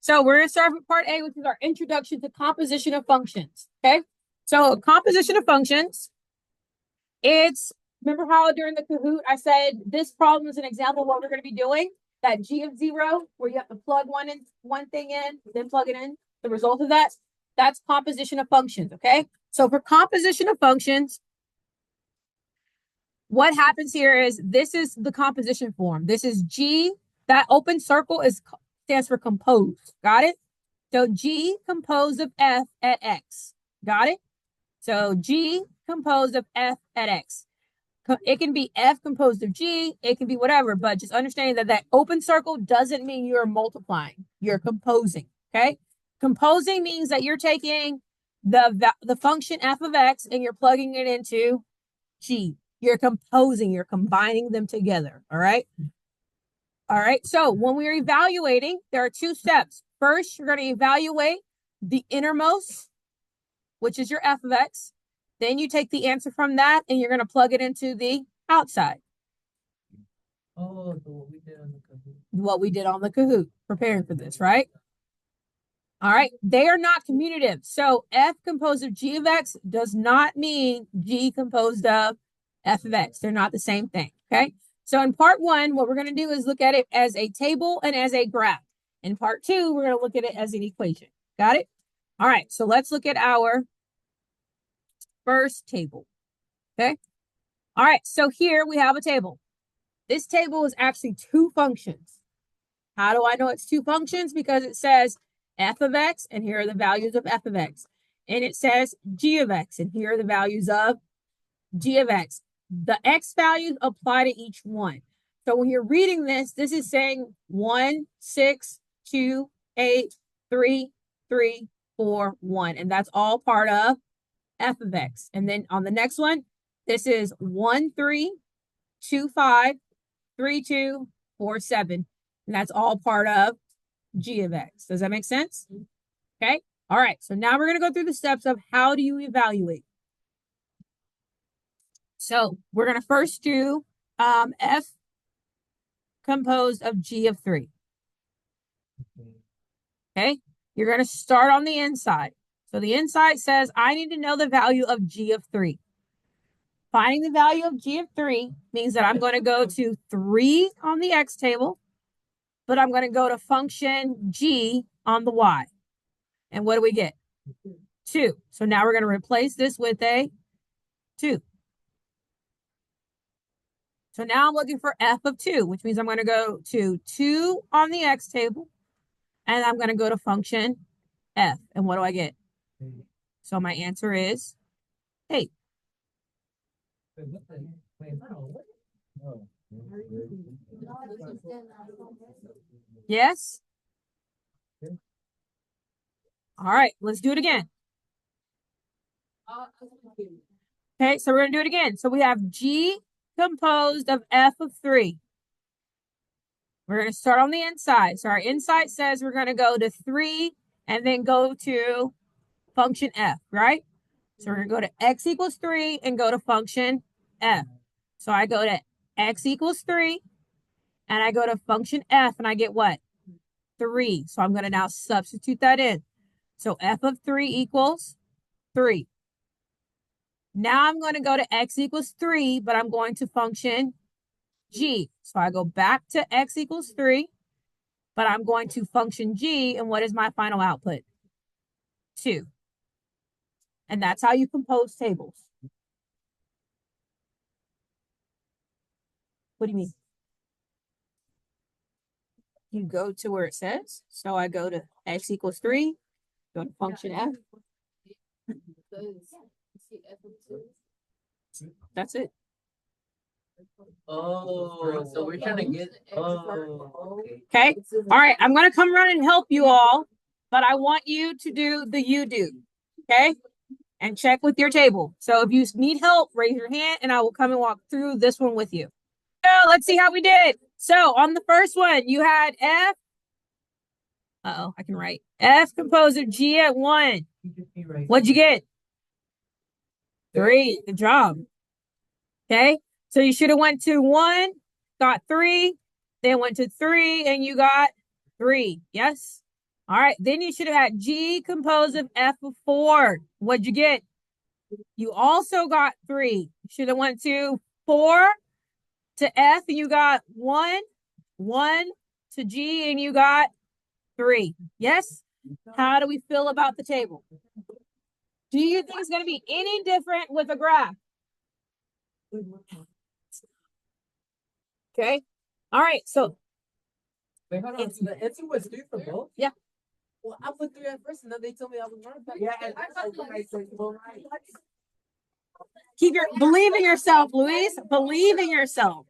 So we're going to start with part A, which is our introduction to composition of functions. Okay. So composition of functions, remember how during the Kahoot, I said this problem is an example of what we're going to be doing? That G of 0, where you have to plug one thing in, then plug it in. The result of that's composition of functions. Okay. So for composition of functions, what happens here is this is the composition form. This is G. That open circle stands for composed. Got it? So G composed of F at X. Got it? So G composed of F at X. It can be F composed of G. It can be whatever, but just understanding that open circle doesn't mean you're multiplying. You're composing. Okay? Composing means that you're taking the function F of X and you're plugging it into G. You're composing. You're combining them together. All right? All right. So when we're evaluating, there are two steps. First, you're going to evaluate the innermost, which is your F of X. Then you take the answer from that and you're going to plug it into the outside. Oh, so what we did on the Kahoot. What we did on the Kahoot, preparing for this, right? All right. They are not commutative. So F composed of G of X does not mean G composed of F of X. They're not the same thing. Okay. So in part 1, what we're going to do is look at it as a table and as a graph. In part 2, we're going to look at it as an equation. Got it? All right. So let's look at our first table. Okay. All right. So here we have a table. This table is actually two functions. How do I know it's two functions? Because it says F of X, and here are the values of F of X. And it says G of X, and here are the values of G of X. The X values apply to each one. So when you're reading this, this is saying 1, 6, 2, 8, 3, 3, 4, 1. And that's all part of F of X. And then on the next one, this is 1, 3, 2, 5, 3, 2, 4, 7. And that's all part of G of X. Does that make sense? Okay. All right. So now we're going to go through the steps of how do you evaluate. So we're going to first do F composed of G of 3. Okay. You're going to start on the inside. So the inside says, I need to know the value of G of 3. Finding the value of G of 3 means that I'm going to go to 3 on the X table, but I'm going to go to function G on the Y. And what do we get? 2. So now we're going to replace this with a 2. So now I'm looking for F of 2, which means I'm going to go to 2 on the X table, and I'm going to go to function F. And what do I get? So my answer is 8. Yes? All right, let's do it again. Okay, so we're going to do it again. So we have G composed of F of 3. We're going to start on the inside. So our inside says we're going to go to 3 and then go to function F, right? So we're going to go to X equals 3 and go to function F. So I go to X equals 3 and I go to function F and I get what? 3. So I'm going to now substitute that in. So F of 3 equals 3. Now I'm going to go to X equals 3, but I'm going to function G. So I go back to X equals 3, but I'm going to function G. And what is my final output? 2. And that's how you compose tables. What do you mean? You go to where it says. So I go to X equals 3, go to function F. That's it. Oh, so we're trying to get. Oh, okay. All right. I'm going to come around and help you all, but I want you to do the you do. Okay. And check with your table. So if you need help, raise your hand and I will come and walk through this one with you. So let's see how we did. So on the first one, you had F. Uh-oh, I can write. F composed of G at 1. What'd you get? 3. Good job. Okay. So you should have went to 1, got 3, then went to 3, and you got 3. Yes? All right, then you should have had G composed of F of 4. What'd you get? You also got 3. You should have went to 4 to F and you got 1, 1 to G and you got 3. Yes? How do we feel about the table? Do you think it's going to be any different with a graph? Okay. All right. So Wait, hold on. So the answer was 3 for both? Yeah. Well, I put 3 at first, and then they told me I was wrong. Yeah, keep your believe in yourself, Luis. Believe in yourself.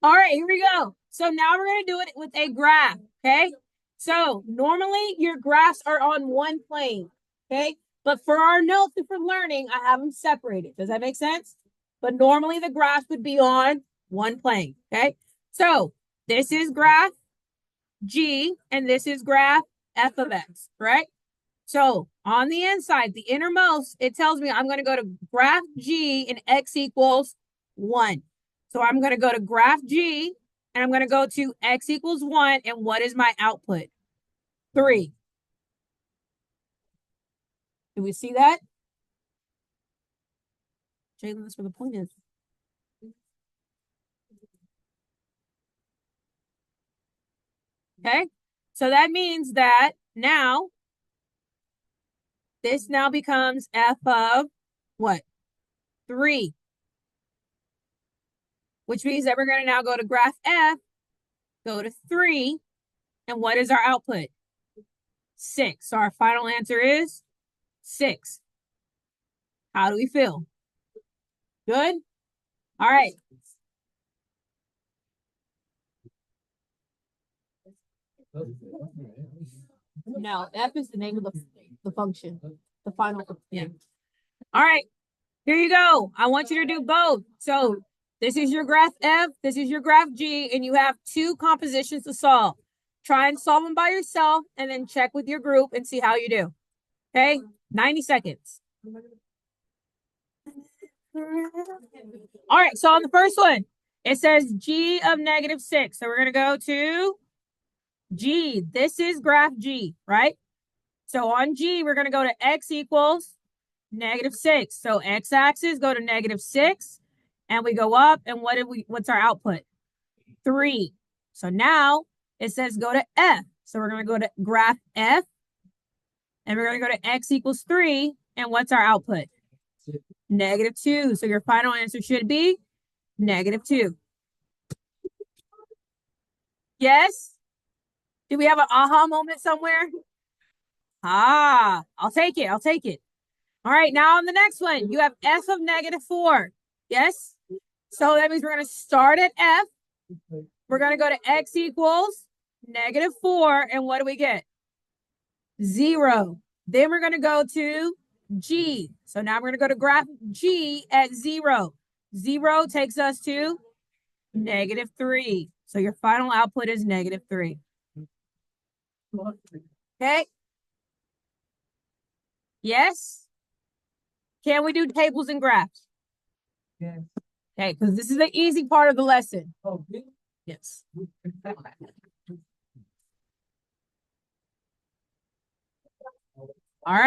All right, here we go. So now we're going to do it with a graph, okay? So normally your graphs are on one plane, okay? But for our notes and for learning, I have them separated. Does that make sense? But normally the graph would be on one plane, okay? So this is graph G, and this is graph f of x, right? So on the inside, the innermost, it tells me I'm going to go to graph G and x equals 1. So I'm going to go to graph G and I'm going to go to x equals 1. And what is my output? 3. Do we see that? Jalen, that's where the point is. Okay. So that means that now this now becomes f of what? 3. Which means that we're going to now go to graph F, go to 3, and what is our output? 6. So our final answer is 6. How do we feel? Good? All right. No, F is the name of the function. The final, yeah. All right. Here you go. I want you to do both. So this is your graph F, this is your graph G, and you have 2 compositions to solve. Try and solve them by yourself and then check with your group and see how you do. Okay? 90 seconds. All right, so on the first one, it says G of -6. So we're going to go to G. This is graph G, right? So on G, we're going to go to x equals -6. So x-axis, go to -6, and we go up, and what's our output? 3. So now it says go to F. So we're going to go to graph F, and we're going to go to x equals 3, and what's our output? -2. So your final answer should be -2. Yes? Do we have an aha moment somewhere? Ah, I'll take it. I'll take it. All right, now on the next one, you have f of -4. Yes? So that means we're going to start at f. We're going to go to x equals -4. And what do we get? 0. Then we're going to go to G. So now we're going to go to graph G at 0. 0 takes us to -3. So your final output is -3. Okay? Yes? Can we do tables and graphs? Yes. Okay, because this is the easy part of the lesson. Oh, really? Yes. All right.